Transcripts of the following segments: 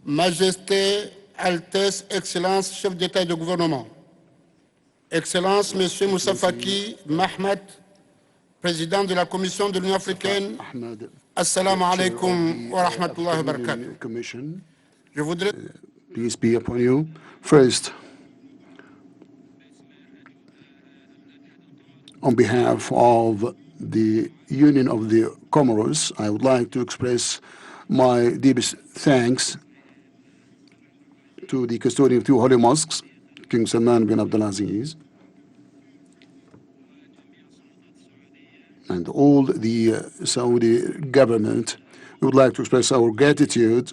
Majesté, Altesse, Excellence, chef d'État et de gouvernement, Excellence, Monsieur Moussa Faki Mahmoud, président de la Commission de l'Union africaine, Assalamu alaikum wa rahmatullahi wa barakatuh. Je voudrais Peace be upon you. First, on behalf of the Union of the Comoros, I would like to express my deepest thanks to the custodian of two holy mosques, King Salman bin Abdulaziz, and all the Saudi government. We would like to express our gratitude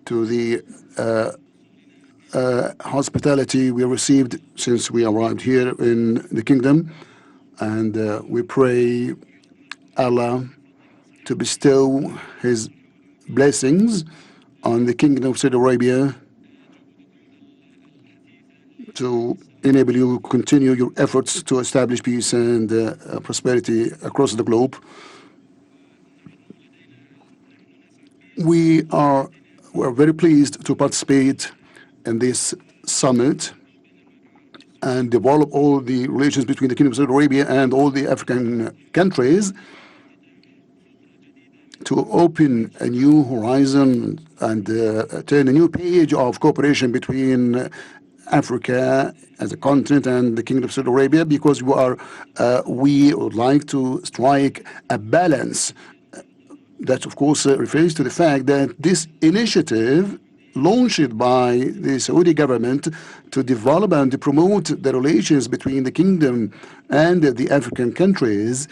to the hospitality we received since we arrived here in the kingdom, and we pray Allah to bestow His blessings on the Kingdom of Saudi Arabia to enable you to continue your efforts to establish peace and prosperity across the globe. We're very pleased to participate in this summit and develop all the relations between the Kingdom of Saudi Arabia and all the African countries to open a new horizon and turn a new page of cooperation between Africa as a continent and the Kingdom of Saudi Arabia, because we would like to strike a balance. That, of course, refers to the fact that this initiative launched by the Saudi government to develop and to promote the relations between the kingdom and the African countries,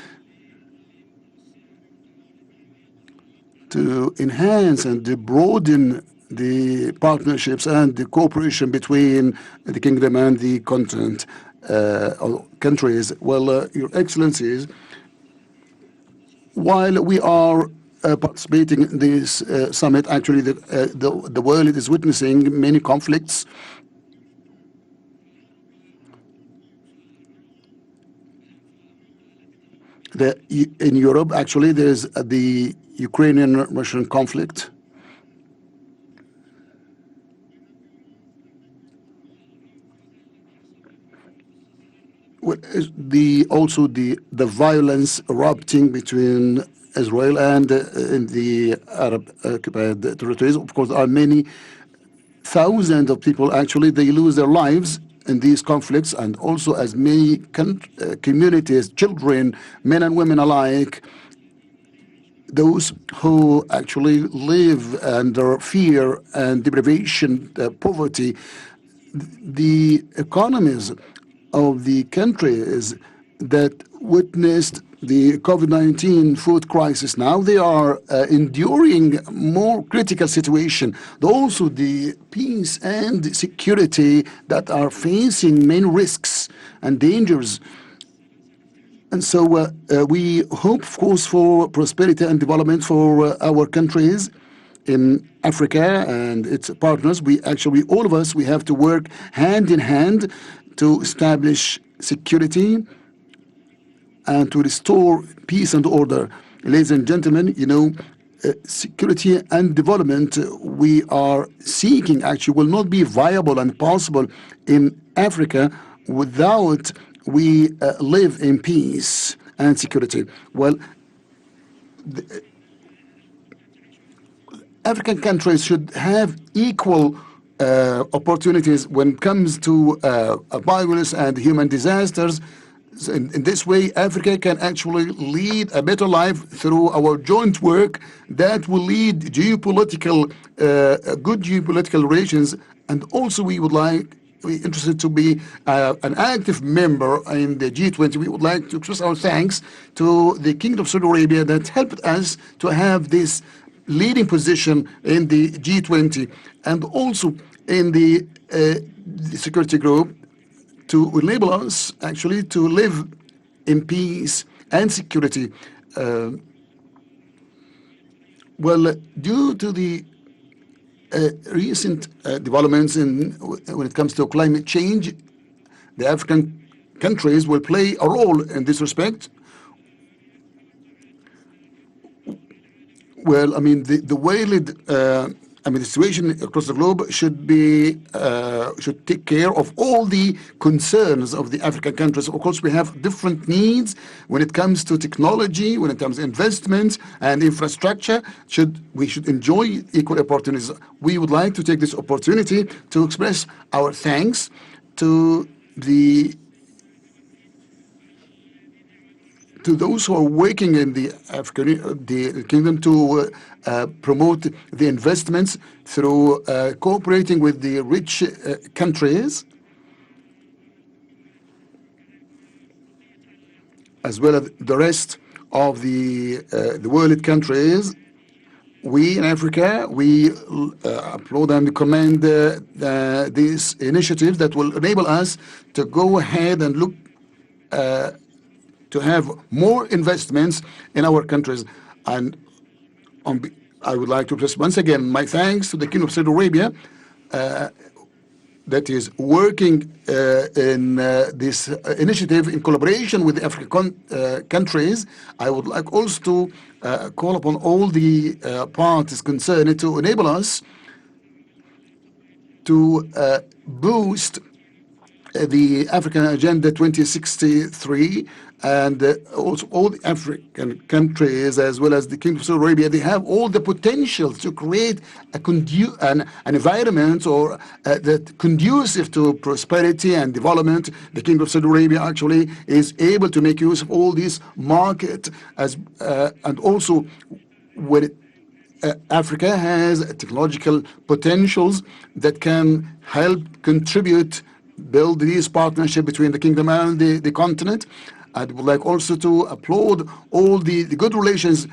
to enhance and to broaden the partnerships and the cooperation between the kingdom and the continent countries. Well, Your Excellencies, while we are participating in this summit, actually the world is witnessing many conflicts. In Europe, actually, there's the Ukrainian-Russian conflict. Also the violence erupting between Israel and in the Arab-occupied territories. Of course, there are many thousands of people, actually, they lose their lives in these conflicts, and also as many communities, children, men and women alike, those who actually live under fear and deprivation, poverty. The economies of the countries that witnessed the COVID-19 food crisis, now they are enduring more critical situation. Also the peace and security that are facing many risks and dangers. And so we hope, of course, for prosperity and development for our countries in Africa and its partners. All of us, we have to work hand in hand to establish security and to restore peace and order. Ladies and gentlemen, security and development we are seeking actually will not be viable and possible in Africa without we live in peace and security. Well, African countries should have equal opportunities when it comes to violence and human disasters. In this way, Africa can actually lead a better life through our joint work that will lead good geopolitical relations. And also we're interested to be an active member in the G20. We would like to express our thanks to the Kingdom of Saudi Arabia that helped us to have this leading position in the G20 and also in the security group, to enable us actually to live in peace and security. Well, due to the recent developments when it comes to climate change, the African countries will play a role in this respect. Well, I mean, the way the situation across the globe should take care of all the concerns of the African countries. Of course, we have different needs when it comes to technology, when it comes to investment and infrastructure. We should enjoy equal opportunities. We would like to take this opportunity to express our thanks to those who are working in the the kingdom to promote the investments through cooperating with the rich countries, as well as the rest of the world countries. We in Africa, we applaud and commend this initiative that will enable us to go ahead and look to have more investments in our countries. And I would like to express once again my thanks to the King of Saudi Arabia that is working in this initiative in collaboration with the African countries. I would like also to call upon all the parties concerned to enable us to boost the African Agenda 2063, and also all the African countries, as well as the Kingdom of Saudi Arabia, they have all the potential to create an environment or that conducive to prosperity and development. The Kingdom of Saudi Arabia actually is able to make use of all these market and also when Africa has technological potentials that can help contribute, build this partnership between the kingdom and the continent. I would like also to applaud all the good relations.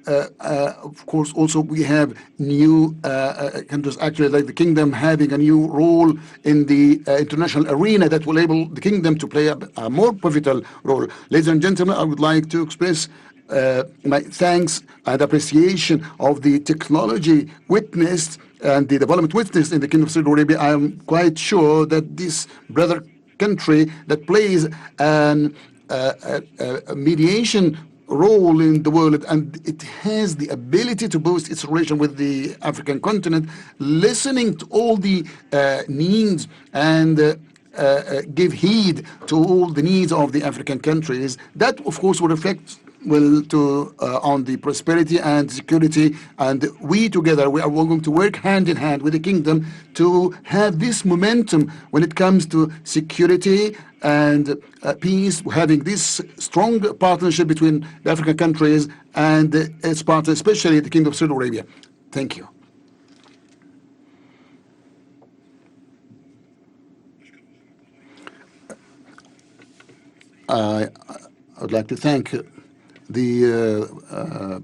Of course, also we have new countries, actually, like the kingdom having a new role in the international arena that will enable the kingdom to play a more pivotal role. Ladies and gentlemen, I would like to express my thanks and appreciation of the technology witnessed and the development witnessed in the Kingdom of Saudi Arabia. I am quite sure that this brother country that plays a mediation role in the world, and it has the ability to boost its relation with the African continent, listening to all the needs and give heed to all the needs of the African countries. That, of course, will reflect on the prosperity and security, and we together we are going to work hand in hand with the kingdom to have this momentum when it comes to security and peace, having this strong partnership between the African countries and its partners, especially the Kingdom of Saudi Arabia. Thank you. I would like to thank the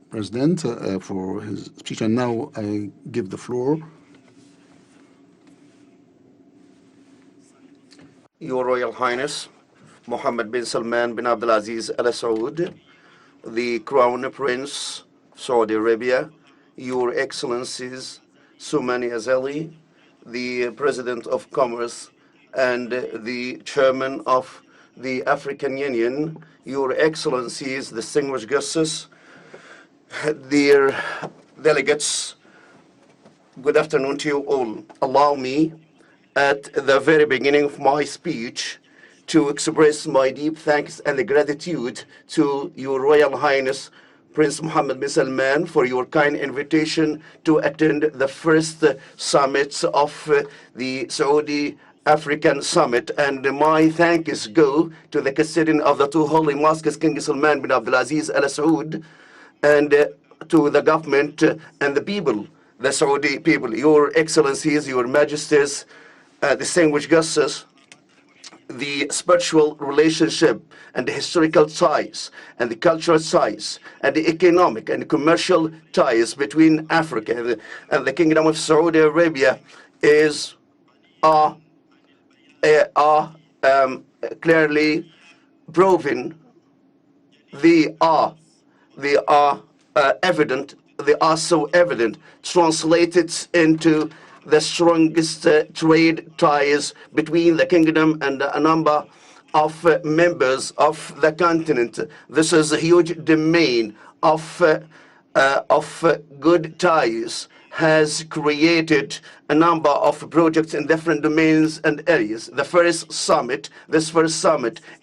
President for his speech, and now I give the floor. Your Royal Highness, Mohammed bin Salman bin Abdulaziz Al Saud, the Crown Prince of Saudi Arabia, Your Excellencies Soumani Azali, the President of Commerce and the Chairman of the African Union, Your Excellencies, distinguished guests, dear delegates, good afternoon to you all. Allow me, at the very beginning of my speech, to express my deep thanks and gratitude to Your Royal Highness Prince Mohammed bin Salman for your kind invitation to attend the first summit of the Saudi African Summit. And my thanks go to the custodian of the two holy mosques, King Salman bin Abdulaziz Al Saud, and to the government and the people, the Saudi people, Your Excellencies, Your Majesties, distinguished guests. The spiritual relationship and the historical ties and the cultural ties and the economic and commercial ties between Africa and the Kingdom of Saudi Arabia are clearly proven. They are evident. They are so evident, translated into the strongest trade ties between the kingdom and a number of members of the continent. This is a huge domain of good ties has created a number of projects in different domains and areas. This first summit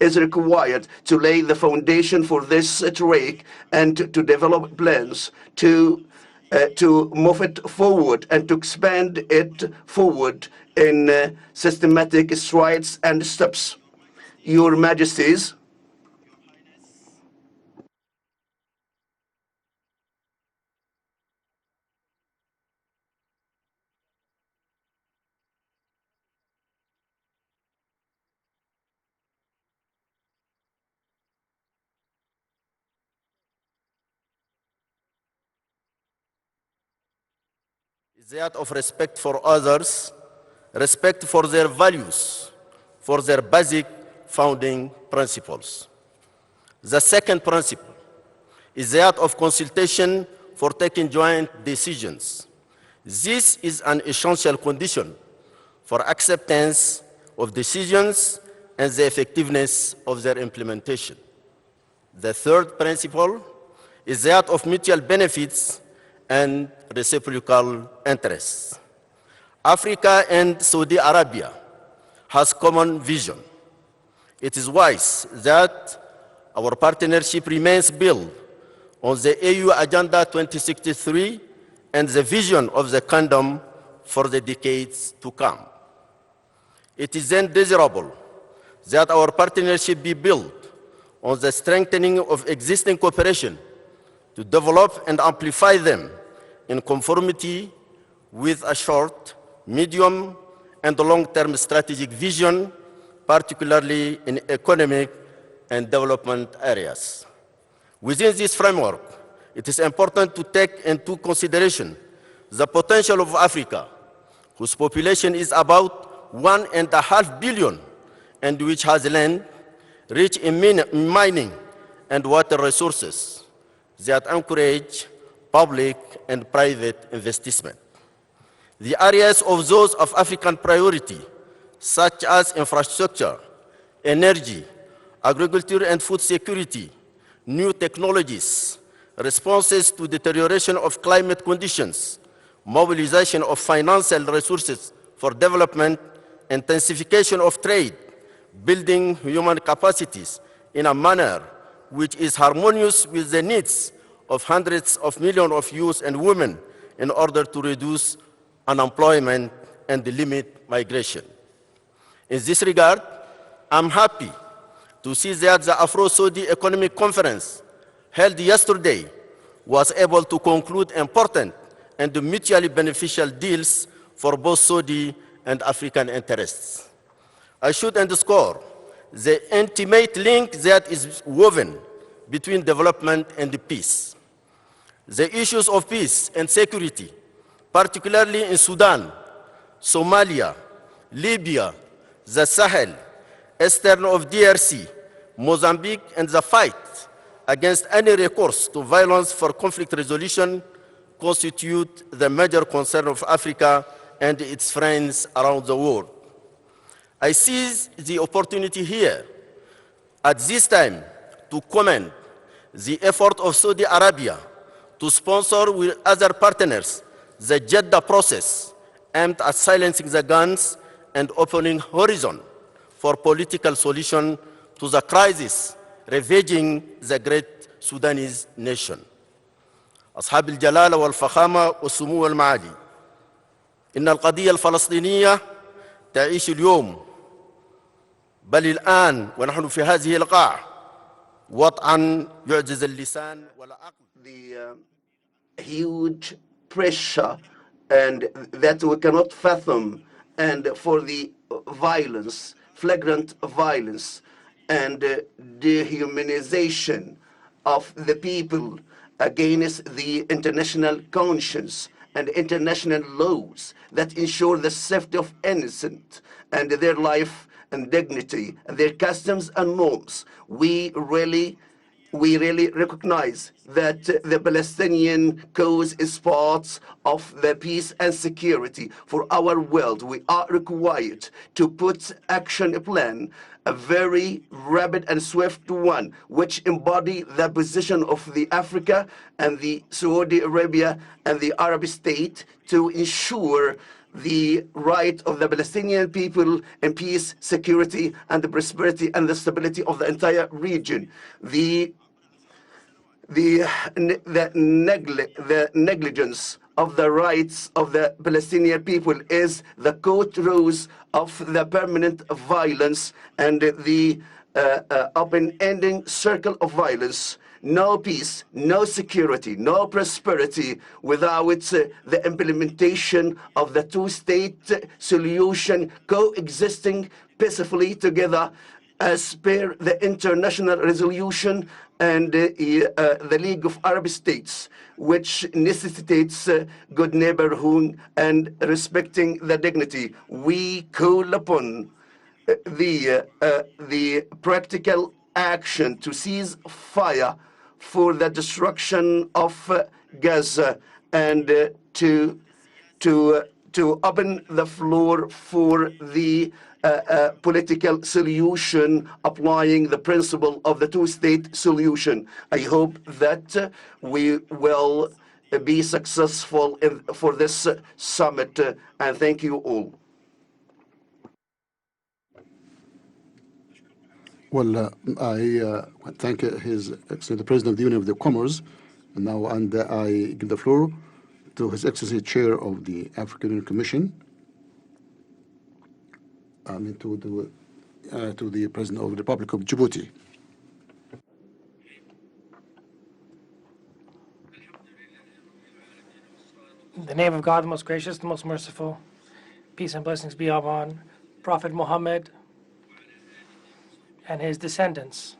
is required to lay the foundation for this track and to develop plans to move it forward and to expand it forward in systematic strides and steps. Your Majesties, is that of respect for others, respect for their values, for their basic founding principles. The second principle is that of consultation for taking joint decisions. This is an essential condition for acceptance of decisions and the effectiveness of their implementation. The third principle is that of mutual benefits and reciprocal interests. Africa and Saudi Arabia has common vision. It is wise that our partnership remains built on the AU Agenda 2063 and the vision of the kingdom for the decades to come. It is then desirable that our partnership be built on the strengthening of existing cooperation to develop and amplify them in conformity with a short, medium, and long-term strategic vision, particularly in economic and development areas. Within this framework, it is important to take into consideration the potential of Africa, whose population is about 1.5 billion, and which has land rich in mining and water resources that encourage public and private investment. The areas of those of African priority, such as infrastructure, energy, agriculture and food security, new technologies, responses to deterioration of climate conditions, mobilization of financial resources for development, intensification of trade, building human capacities in a manner which is harmonious with the needs of hundreds of millions of youth and women in order to reduce unemployment and limit migration. In this regard, I'm happy to see that the Afro-Saudi Economic Conference held yesterday was able to conclude important and mutually beneficial deals for both Saudi and African interests. I should underscore the intimate link that is woven between development and peace. The issues of peace and security, particularly in Sudan, Somalia, Libya, the Sahel, eastern of DRC, Mozambique, and the fight against any recourse to violence for conflict resolution constitute the major concern of Africa and its friends around the world. I seize the opportunity here at this time to commend the effort of Saudi Arabia to sponsor with other partners the Jeddah process aimed at silencing the guns and opening horizon for political solution to the crisis ravaging the great Sudanese nation. أصحاب الجلالة والفخامة والسمو والمعالي، إن القضية الفلسطينية تعيش اليوم بل الآن ونحن في هذه القاعة وضعاً يعجز اللسان ولا عقل. The huge pressure and that we cannot fathom, and for the violence, flagrant violence, and dehumanization of the people against the international conscience and international laws that ensure the safety of innocent and their life and dignity and their customs and norms. We really we really recognize that the Palestinian cause is part of the peace and security for our world. We are required to put action plan, a very rapid and swift one, which embody the position of the Africa and the Saudi Arabia and the Arab state to ensure the right of the Palestinian people in peace, security, and the prosperity and the stability of the entire region. The negligence of the rights of the Palestinian people is the court rose of the permanent violence and the open-ending circle of violence. No peace, no security, no prosperity without the implementation of the two-state solution coexisting peacefully together as per the international resolution and the League of Arab States, which necessitates good neighborhood and respecting the dignity. We call upon the practical action to cease fire for the destruction of Gaza and to open the floor for the political solution applying the principle of the two-state solution. I hope that we will be successful for this summit, and thank you all. Well, I thank His Excellency the President of the Union of the Comores, and now I give the floor to His Excellency Chair of the African Union Commission, to the President of the Republic of Djibouti. In the name of God, the most gracious, the most merciful, peace and blessings be upon Prophet Muhammad and his descendants.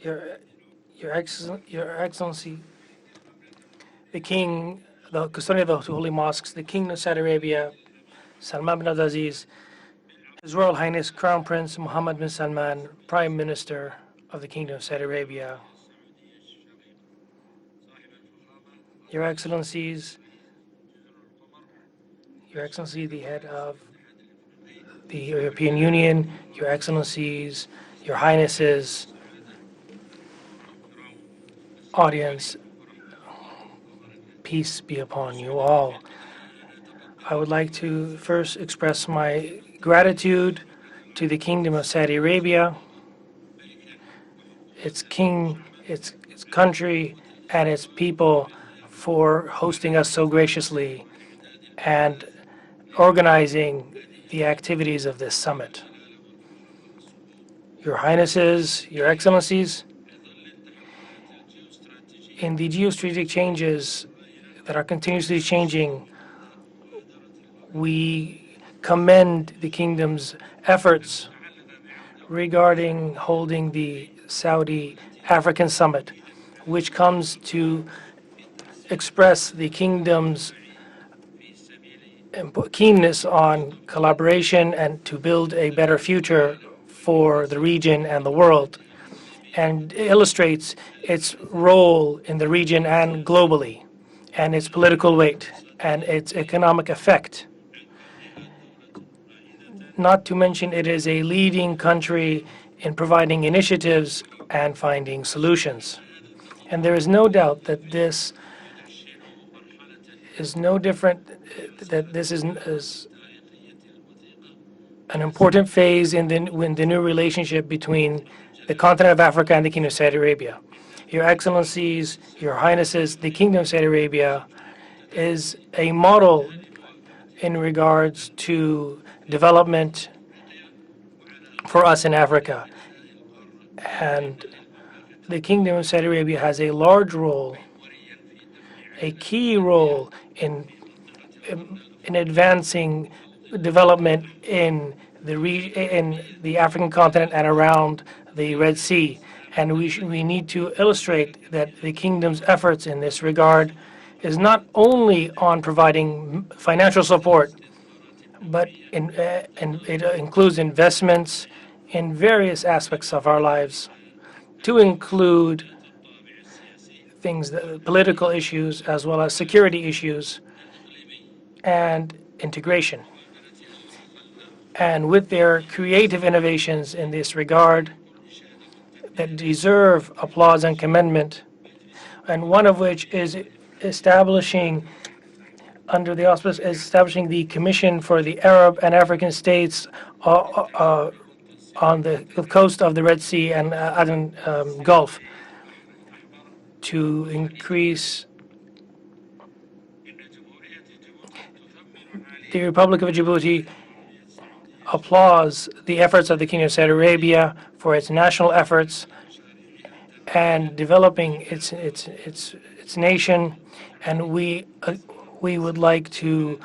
Your Excellency, the King, the custodian of the holy mosques, the King of Saudi Arabia, Salman bin Abdulaziz, His Royal Highness Crown Prince Mohammed bin Salman, Prime Minister of the Kingdom of Saudi Arabia, Your Excellencies, Your Excellency, the head of the European Union, Your Excellencies, Your Highnesses, audience, peace be upon you all. I would like to first express my gratitude to the Kingdom of Saudi Arabia, its king, its country, and its people for hosting us so graciously and organizing the activities of this summit. Your Highnesses, Your Excellencies, in the geostrategic changes that are continuously changing, we commend the Kingdom's efforts regarding holding the Saudi African Summit, which comes to express the Kingdom's keenness on collaboration and to build a better future for the region and the world, and illustrates its role in the region and globally, and its political weight and its economic effect. Not to mention, it is a leading country in providing initiatives and finding solutions. And there is no doubt that this is no different, that this is an important phase in the new relationship between the continent of Africa and the Kingdom of Saudi Arabia. Your Excellencies, Your Highnesses, the Kingdom of Saudi Arabia is a model in regards to development for us in Africa. And the Kingdom of Saudi Arabia has a large role, a key role in advancing development in the African continent and around the Red Sea. And we need to illustrate that the Kingdom's efforts in this regard is not only on providing financial support, but it includes investments in various aspects of our lives, to include things, political issues, as well as security issues and integration. And with their creative innovations in this regard that deserve applause and commendment, and one of which is establishing, under the auspice, establishing the Commission for the Arab and African States on the coast of the Red Sea and Aden Gulf to increase. The Republic of Djibouti applauds the efforts of the Kingdom of Saudi Arabia for its national efforts and developing its nation, and we would like to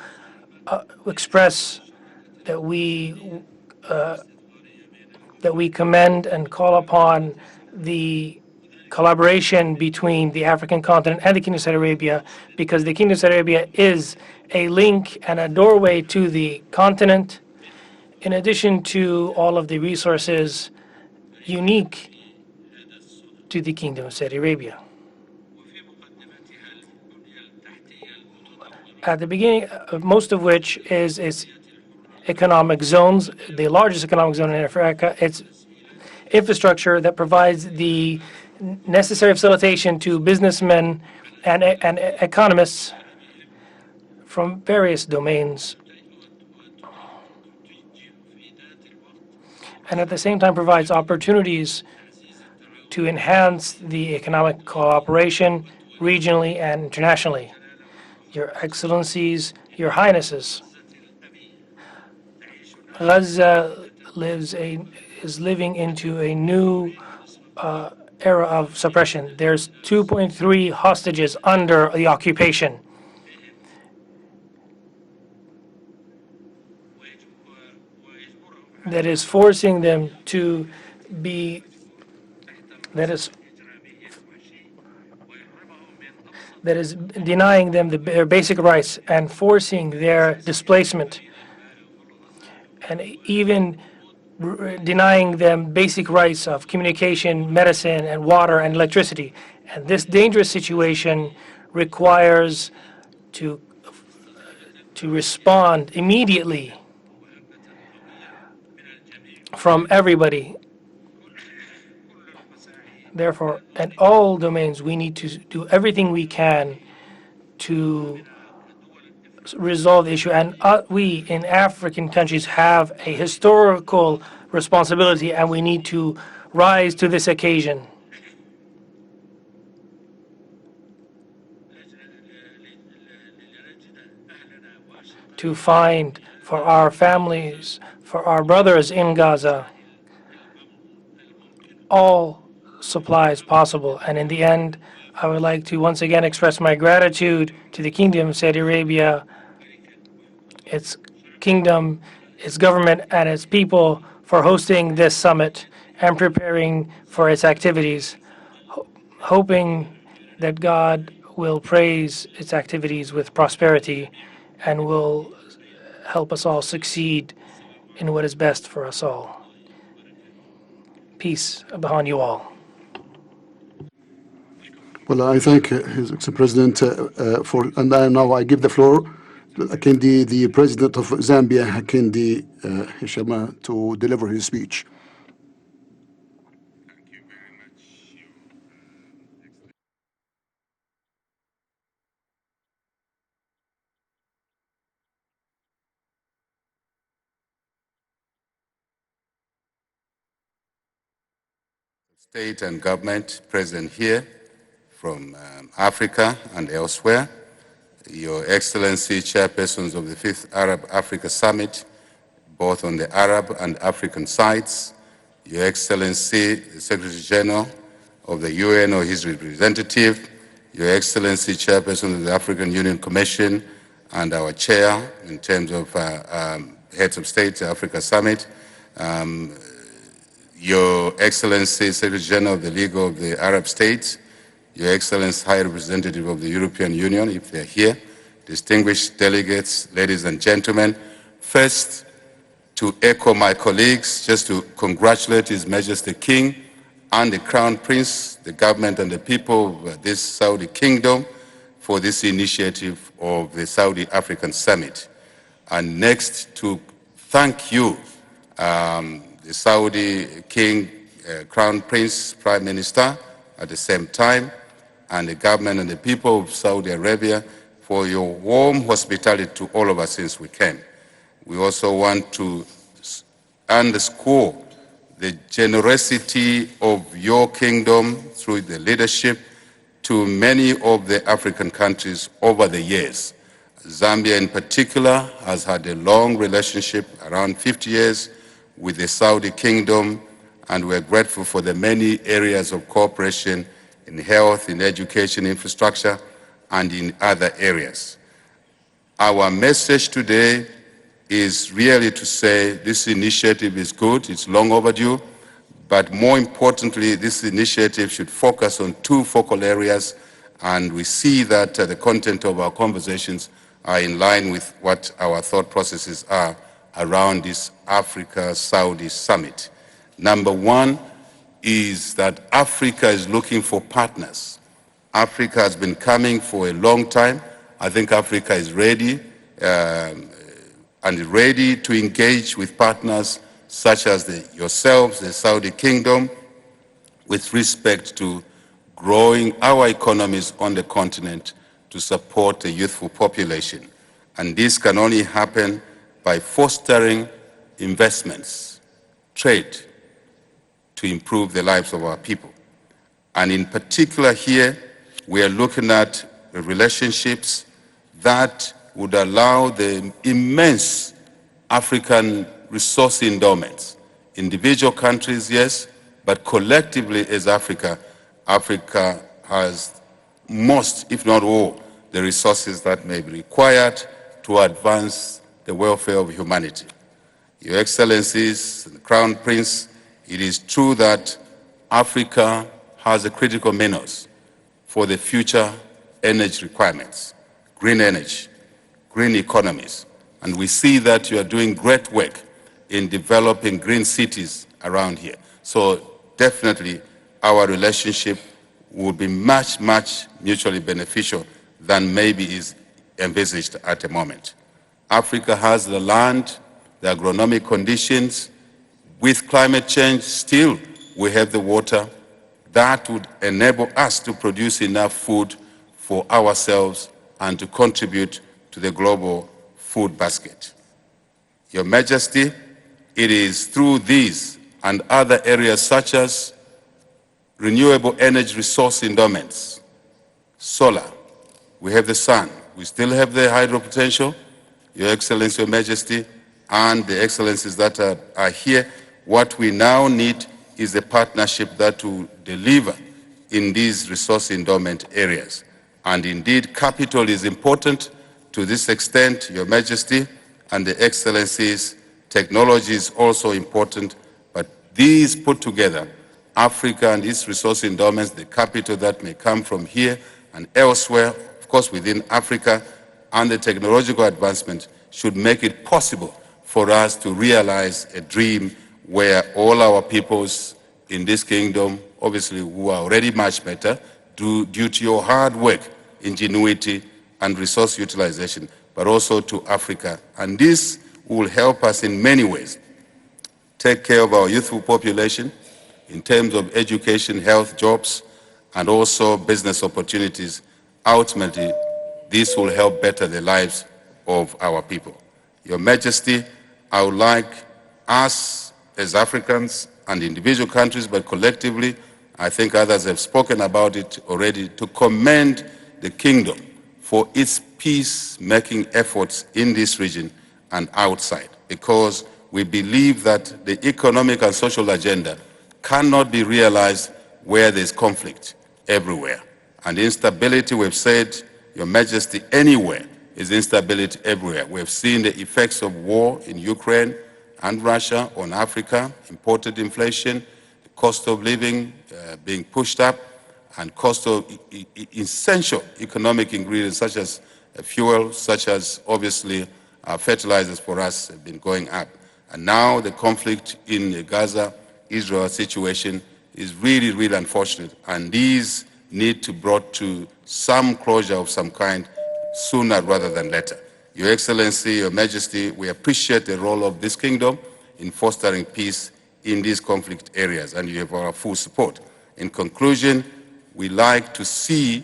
express that we commend and call upon the collaboration between the African continent and the Kingdom of Saudi Arabia, because the Kingdom of Saudi Arabia is a link and a doorway to the continent, in addition to all of the resources unique to the Kingdom of Saudi Arabia. At the beginning, most of which is its economic zones, the largest economic zone in Africa, its infrastructure that provides the necessary facilitation to businessmen and economists from various domains, and at the same time provides opportunities to enhance the economic cooperation regionally and internationally. Your Excellencies, Your Highnesses, Gaza is living into a new era of suppression. There's 2.3 hostages under the occupation. That is forcing them to be, that is denying them their basic rights and forcing their displacement, and even denying them basic rights of communication, medicine, and water and electricity. And this dangerous situation requires to respond immediately from everybody. Therefore, in all domains, we need to do everything we can to resolve the issue. And we in African countries have a historical responsibility, and we need to rise to this occasion. To find for our families, for our brothers in Gaza, all supplies possible. And in the end, I would like to once again express my gratitude to the Kingdom of Saudi Arabia, its kingdom, its government, and its people for hosting this summit and preparing for its activities, hoping that God will praise its activities with prosperity and will help us all succeed in what is best for us all. Peace upon you all. Well, I thank His President and now I give the floor to Hakindi, the President of Zambia, Hakindi Hishama, to deliver his speech. State and government present here from Africa and elsewhere, Your Excellency, chairpersons of the 5th Arab Africa Summit, both on the Arab and African sides, Your Excellency, the Secretary General of the UN or his representative, Your Excellency, chairperson of the African Union Commission, and our chair in terms of heads of state, Africa Summit, Your Excellency, Secretary General of the League of the Arab States, Your Excellency, High Representative of the European Union, if they're here, distinguished delegates, ladies and gentlemen. First, to echo my colleagues, just to congratulate His Majesty the King and the Crown Prince, the government and the people of this Saudi Kingdom for this initiative of the Saudi African Summit. And next, to thank you, the Saudi King, Crown Prince, Prime Minister, at the same time, and the government and the people of Saudi Arabia for your warm hospitality to all of us since we came. We also want to underscore the generosity of your kingdom through the leadership to many of the African countries over the years. Zambia in particular has had a long relationship, around 50 years, with the Saudi Kingdom, and we're grateful for the many areas of cooperation in health, in education, infrastructure, and in other areas. Our message today is really to say this initiative is good, it's long overdue, but more importantly, this initiative should focus on two focal areas, and we see that the content of our conversations are in line with what our thought processes are around this Africa-Saudi summit. Number one is that Africa is looking for partners. Africa has been coming for a long time. I think Africa is ready and ready to engage with partners such as yourselves, the Saudi Kingdom, with respect to growing our economies on the continent to support the youthful population. And this can only happen by fostering investments, trade, to improve the lives of our people. And in particular here, we are looking at relationships that would allow the immense African resource endowments. Individual countries, yes, but collectively as Africa, Africa has most, if not all, the resources that may be required to advance the welfare of humanity. Your Excellencies, the Crown Prince, it is true that Africa has a critical minerals for the future energy requirements, green energy, green economies. And we see that you are doing great work in developing green cities around here. So definitely our relationship will be much, much mutually beneficial than maybe is envisaged at the moment. Africa has the land, the agronomic conditions. With climate change, still we have the water that would enable us to produce enough food for ourselves and to contribute to the global food basket. Your Majesty, it is through these and other areas such as renewable energy resource endowments, solar, we have the sun, we still have the hydro potential, Your Excellency, Your Majesty, and the excellencies that are here. What we now need is a partnership that will deliver in these resource endowment areas. And indeed, capital is important to this extent, Your Majesty, and the excellencies. Technology is also important, but these put together, Africa and its resource endowments, the capital that may come from here and elsewhere, of course within Africa, and the technological advancement should make it possible for us to realize a dream where all our peoples in this kingdom, obviously who are already much better, due to your hard work, ingenuity, and resource utilization, but also to Africa. And this will help us in many ways. Take care of our youthful population in terms of education, health, jobs, and also business opportunities. Ultimately, this will help better the lives of our people. Your Majesty, I would like us as Africans and individual countries, but collectively, I think others have spoken about it already, to commend the Kingdom for its peace-making efforts in this region and outside, because we believe that the economic and social agenda cannot be realized where there's conflict everywhere. And instability, we've said, Your Majesty, anywhere is instability everywhere. We've seen the effects of war in Ukraine and Russia on Africa, imported inflation, the cost of living being pushed up, and cost of essential economic ingredients such as fuel, such as obviously fertilizers for us have been going up. And now the conflict in the Gaza-Israel situation is really, really unfortunate. And these need to be brought to some closure of some kind sooner rather than later. Your Excellency, Your Majesty, we appreciate the role of this kingdom in fostering peace in these conflict areas, and you have our full support. In conclusion, we like to see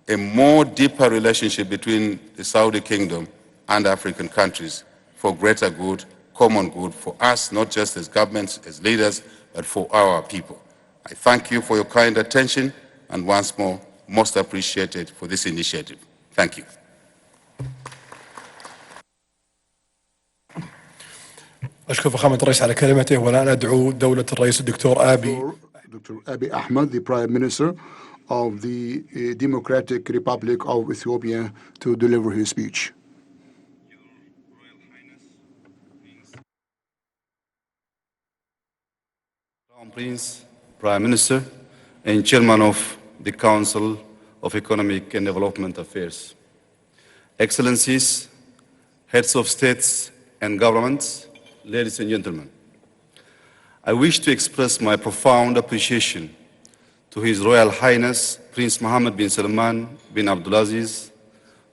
a more deeper relationship between the Saudi Kingdom and African countries for greater good, common good, for us, not just as governments, as leaders, but for our people. I thank you for your kind attention, and once more, most appreciated for this initiative. Thank you. أشكر فخامة الرئيس على كلمته، والآن أدعو دولة الرئيس الدكتور آبي. Dr. Abiy Ahmed, the Prime Minister of the Democratic Republic of Ethiopia, to deliver his speech. Crown Prince, Prime Minister, and Chairman of the Council of Economic and Development Affairs. Excellencies, Heads of States and Governments, ladies and gentlemen, I wish to express my profound appreciation to His Royal Highness Prince Mohammed bin Salman bin Abdulaziz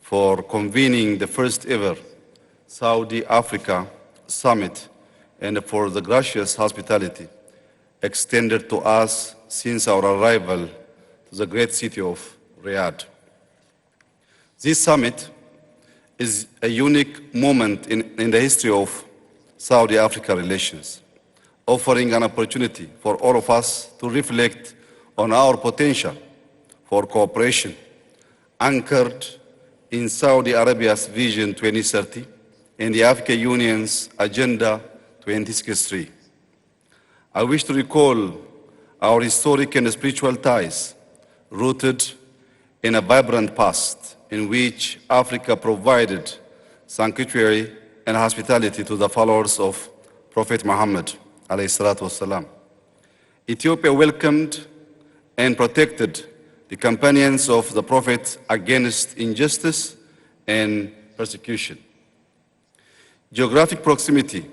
for convening the first ever Saudi Africa Summit and for the gracious hospitality extended to us since our arrival to the great city of Riyadh. This summit is a unique moment in the history of Saudi-Africa relations, offering an opportunity for all of us to reflect on our potential for cooperation anchored in Saudi Arabia's Vision 2030 and the African Union's Agenda 2063. I wish to recall our historic and spiritual ties rooted in a vibrant past in which Africa provided sanctuary and hospitality to the followers of Prophet Muhammad alayhi salatu wasalam. Ethiopia welcomed and protected the companions of the Prophet against injustice and persecution. Geographic proximity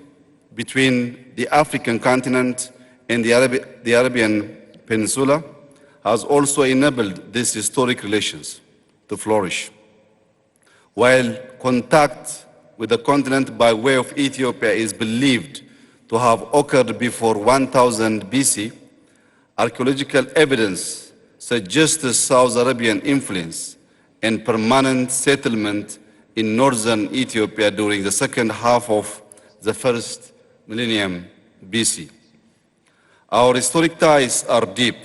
between the African continent and the Arabian Peninsula has also enabled these historic relations to flourish. While contact with the continent by way of Ethiopia is believed to have occurred before 1000 BC, archaeological evidence suggests the South Arabian influence and permanent settlement in northern Ethiopia during the second half of the first millennium BC. Our historic ties are deep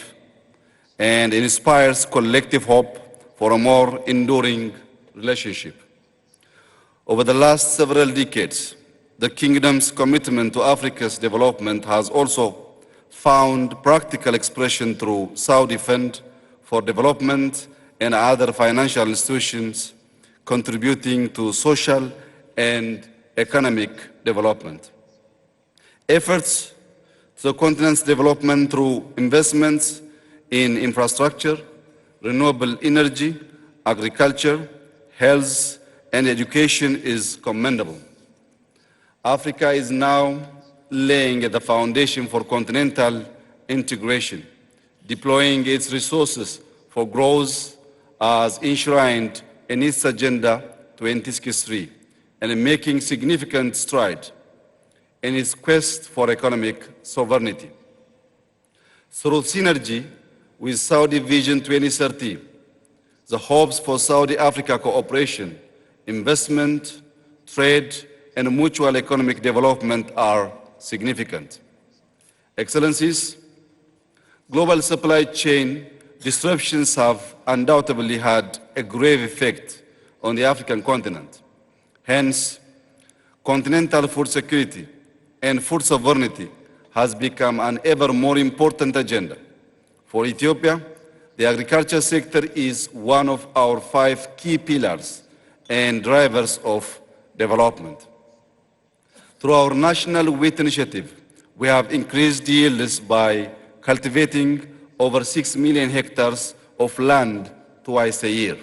and inspires collective hope for a more enduring relationship. Over the last several decades, the Kingdom's commitment to Africa's development has also found practical expression through Saudi Fund for Development and other financial institutions contributing to social and economic development. Efforts to the continent's development through investments in infrastructure, renewable energy, agriculture, health, and education is commendable. Africa is now laying the foundation for continental integration, deploying its resources for growth as enshrined in its Agenda 2063, and making significant strides in its quest for economic sovereignty. Through synergy with Saudi Vision 2030, the hopes for Saudi-Africa cooperation, investment, trade, and mutual economic development are significant. Excellencies, global supply chain disruptions have undoubtedly had a grave effect on the African continent. Hence, continental food security and food sovereignty has become an ever more important agenda. For Ethiopia, the agriculture sector is one of our 5 key pillars and drivers of development. Through our National Wheat Initiative, we have increased yields by cultivating over 6 million hectares of land twice a year.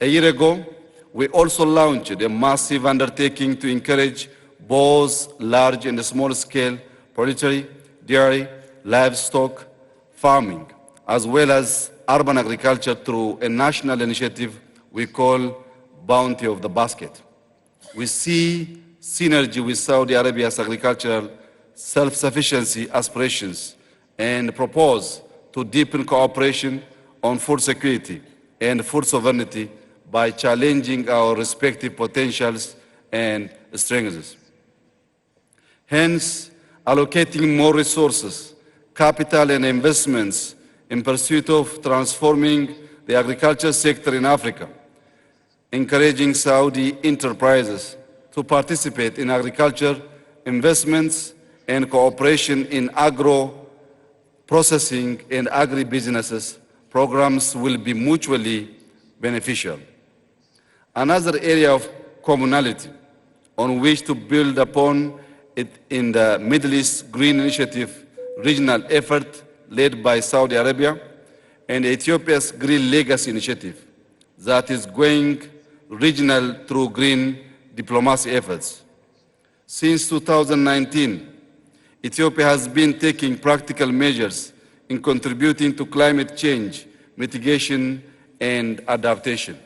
A year ago, we also launched a massive undertaking to encourage both large and small-scale poultry, dairy, livestock, farming, as well as urban agriculture through a national initiative we call Bounty of the Basket. We see synergy with Saudi Arabia's agricultural self-sufficiency aspirations and propose to deepen cooperation on food security and food sovereignty by challenging our respective potentials and strengths. Hence, allocating more resources, capital and investments in pursuit of transforming the agriculture sector in Africa, encouraging Saudi enterprises to participate in agriculture investments and cooperation in agro-processing and agri-businesses programs will be mutually beneficial. Another area of commonality on which to build upon it in the Middle East Green Initiative regional effort led by Saudi Arabia and Ethiopia's Green Legacy Initiative that is going regional through green diplomacy efforts. Since 2019, Ethiopia has been taking practical measures in contributing to climate change, mitigation, and adaptation.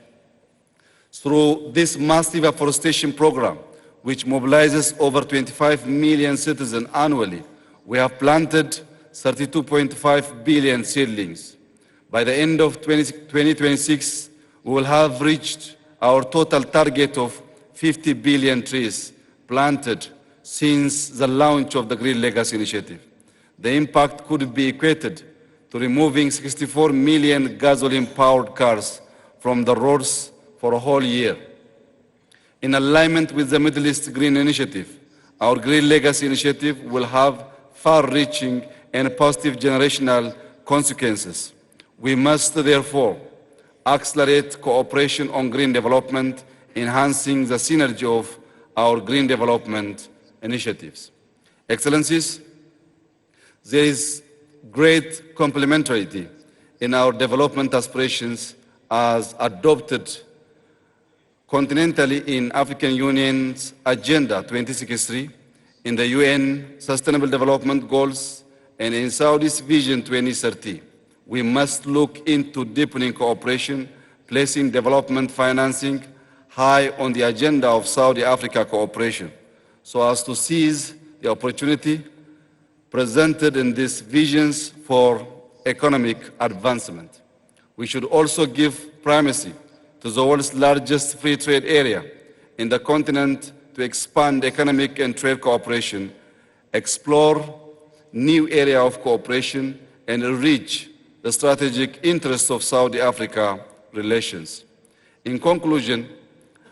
Through this massive afforestation program, which mobilizes over 25 million citizens annually, we have planted 32.5 billion seedlings. By the end of 2026, we will have reached our total target of 50 billion trees planted since the launch of the Green Legacy Initiative. The impact could be equated to removing 64 million gasoline-powered cars from the roads for a whole year. In alignment with the Middle East Green Initiative, our Green Legacy Initiative will have far-reaching and positive generational consequences. We must therefore accelerate cooperation on green development, enhancing the synergy of our green development initiatives. Excellencies, there is great complementarity in our development aspirations as adopted continentally in African Union's Agenda 2063, in the UN Sustainable Development Goals, and in Saudi's Vision 2030. We must look into deepening cooperation, placing development financing high on the agenda of Saudi-Africa cooperation, so as to seize the opportunity presented in these visions for economic advancement. We should also give primacy to the world's largest free trade area in the continent to expand economic and trade cooperation, explore new area of cooperation, and reach the strategic interests of Saudi-Africa relations. In conclusion,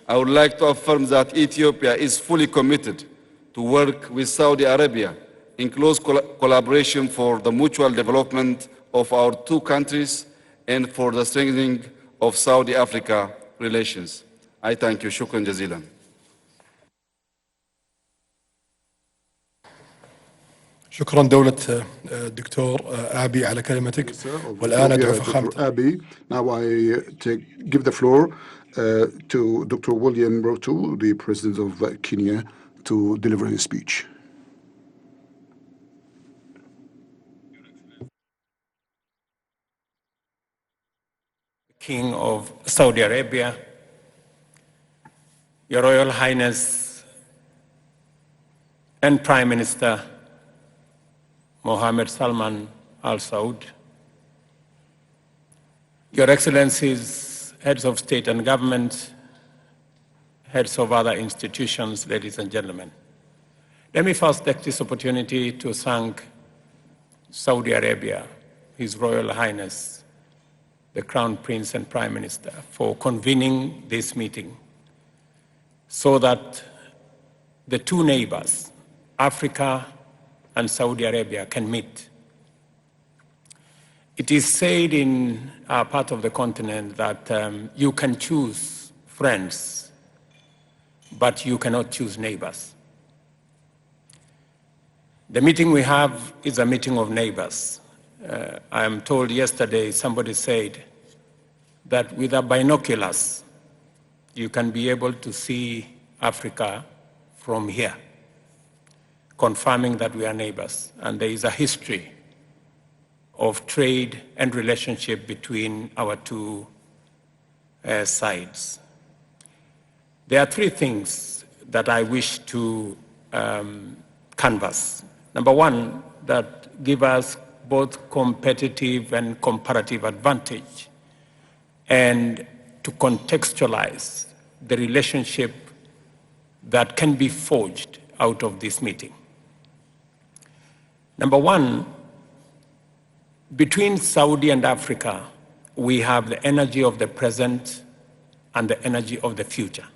I would like to affirm that Ethiopia is fully committed to work with Saudi Arabia in close collaboration for the mutual development of our two countries and for the strengthening of Saudi-Africa relations. I thank you. Shukran jazilan. شكرا دولة الدكتور آبي على كلمتك والآن أدعو فخامة Dr. Abiy. Now I give the floor to Dr. William Ruto, the President of Kenya, to deliver his speech. King of Saudi Arabia, Your Royal Highness and Prime Minister Mohammed Salman Al Saud, Your Excellencies, heads of state and government, heads of other institutions, ladies and gentlemen. Let me first take this opportunity to thank Saudi Arabia, His Royal Highness, the Crown Prince and Prime Minister, for convening this meeting so that the two neighbors, Africa and Saudi Arabia, can meet. It is said in our part of the continent that you can choose friends, but you cannot choose neighbors. The meeting we have is a meeting of neighbors. I am told yesterday, somebody said that with the binoculars, you can be able to see Africa from here. confirming that we are neighbors, and there is a history of trade and relationship between our two sides. There are three things that I wish to canvass. Number one, that give us both competitive and comparative advantage, and to contextualize the relationship that can be forged out of this meeting. Number one, between Saudi and Africa, we have the energy of the present and the energy of the future.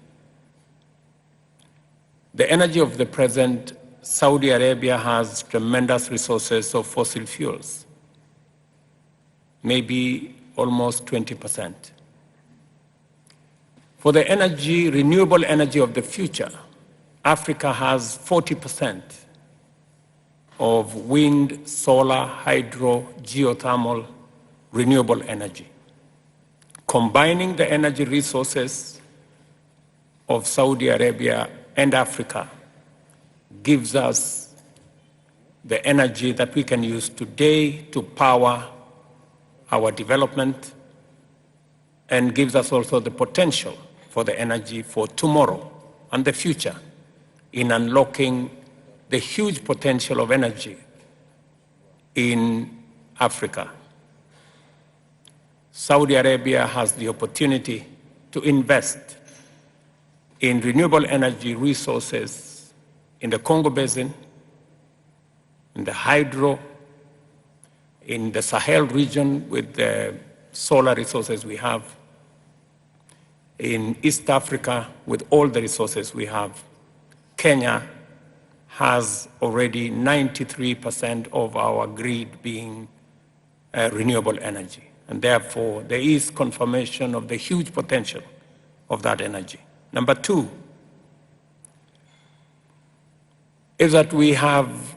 The energy of the present, Saudi Arabia has tremendous resources of fossil fuels, maybe almost 20%. For the energy, renewable energy of the future, Africa has 40% of wind, solar, hydro, geothermal, renewable energy. Combining the energy resources of Saudi Arabia and Africa gives us the energy that we can use today to power our development, and gives us also the potential for the energy for tomorrow and the future in unlocking the huge potential of energy in Africa. Saudi Arabia has the opportunity to invest in renewable energy resources in the Congo Basin, in the hydro, in the Sahel region with the solar resources we have, in East Africa with all the resources we have. Kenya has already 93% of our grid being renewable energy. And therefore, there is confirmation of the huge potential of that energy. Number two is that we have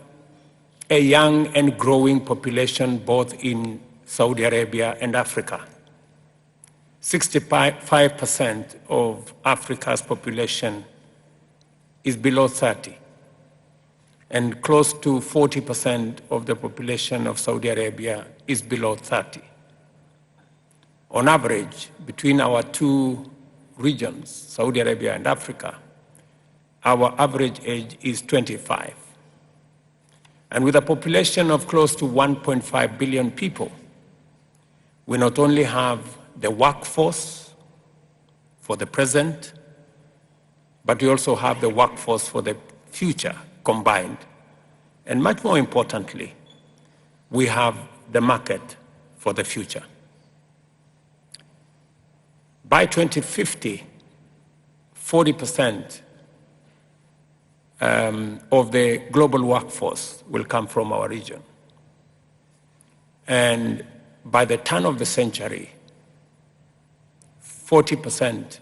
a young and growing population both in Saudi Arabia and Africa. 65% of Africa's population is below 30, and close to 40% of the population of Saudi Arabia is below 30. On average, between our two regions, Saudi Arabia and Africa, our average age is 25. And with a population of close to 1.5 billion people, we not only have the workforce for the present, but we also have the workforce for the future combined. And much more importantly, we have the market for the future. By 2050, 40% of the global workforce will come from our region. And by the turn of the century, 30%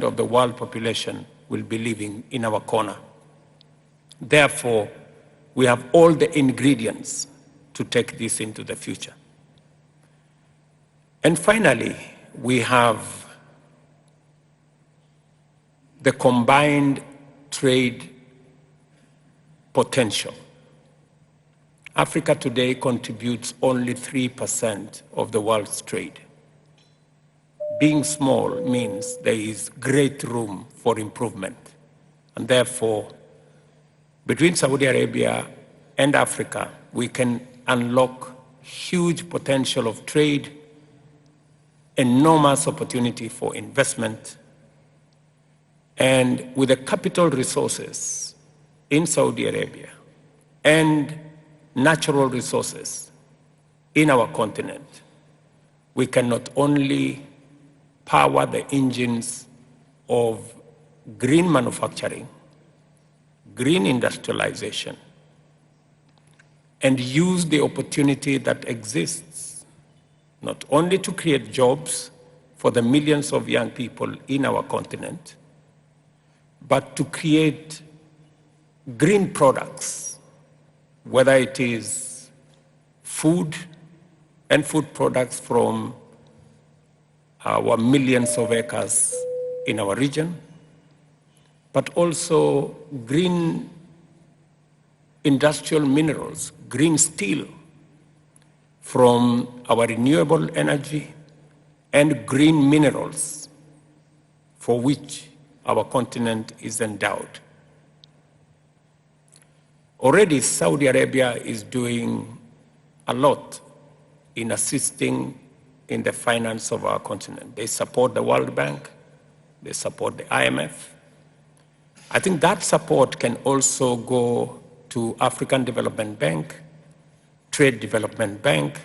of the world population will be living in our corner. Therefore, we have all the ingredients to take this into the future. And finally, we have the combined trade potential. Africa today contributes only 3% of the world's trade. Being small means there is great room for improvement. And therefore, between Saudi Arabia and Africa, we can unlock huge potential of trade, enormous opportunity for investment, and with the capital resources in Saudi Arabia and natural resources in our continent, we can not only power the engines of green manufacturing, green industrialization, and use the opportunity that exists not only to create jobs for the millions of young people in our continent, but to create green products, whether it is food and food products from our millions of acres in our region, but also green industrial minerals, green steel from our renewable energy, and green minerals for which our continent is endowed. Already Saudi Arabia is doing a lot in assisting in the finance of our continent. They support the World Bank, they support the IMF. I think that support can also go to African Development Bank, Trade Development Bank,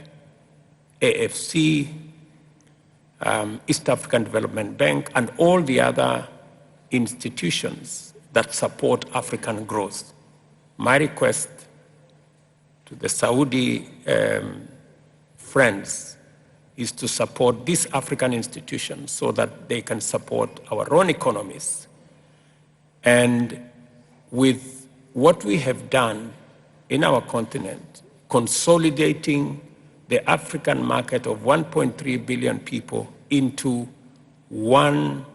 AFC, East African Development Bank, and all the other institutions that support African growth. My request to the Saudi friends is to support these African institutions so that they can support our own economies. And with what we have done in our continent, consolidating the African market of 1.3 billion people into one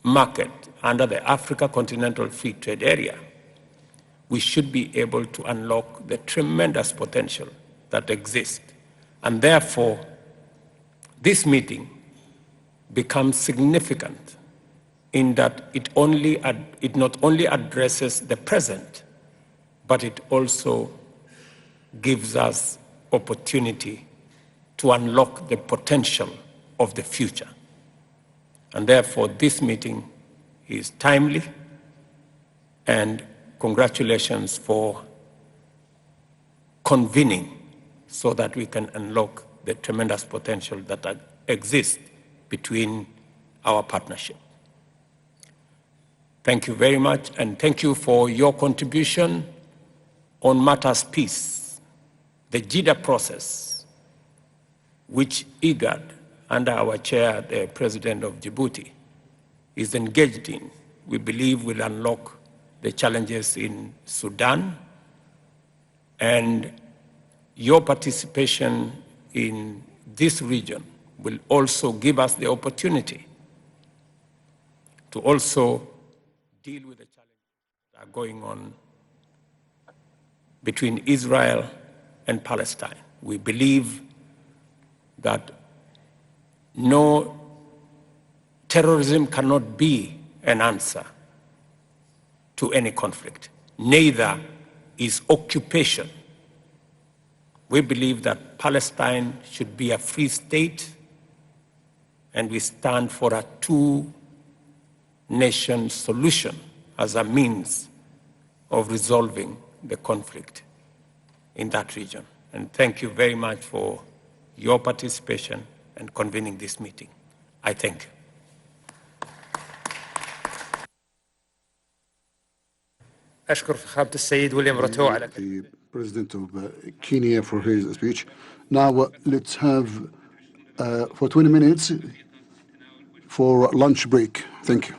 market under the Africa Continental Free Trade Area, we should be able to unlock the tremendous potential that exists. And therefore, this meeting becomes significant in that it not only addresses the present, but it also gives us opportunity to unlock the potential of the future. And therefore, this meeting is timely, and congratulations for convening so that we can unlock the tremendous potential that exists between our partnership. Thank you very much, and thank you for your contribution on matters peace, the JIDA process, which IGAD, under our chair, the President of Djibouti, is engaged in. We believe will unlock the challenges in Sudan, and your participation in this region will also give us the opportunity to also deal with the challenges that are going on between Israel and Palestine. We believe that no terrorism cannot be an answer to any conflict. Neither is occupation. We believe that Palestine should be a free state, and we stand for a two-nation solution as a means of resolving the conflict in that region. And thank you very much for your participation and convening this meeting. I thank you. أشكر فخامة السيد ويليام روتو على the President of Kenya for his speech. Now let's have for 20 minutes for lunch break. Thank you.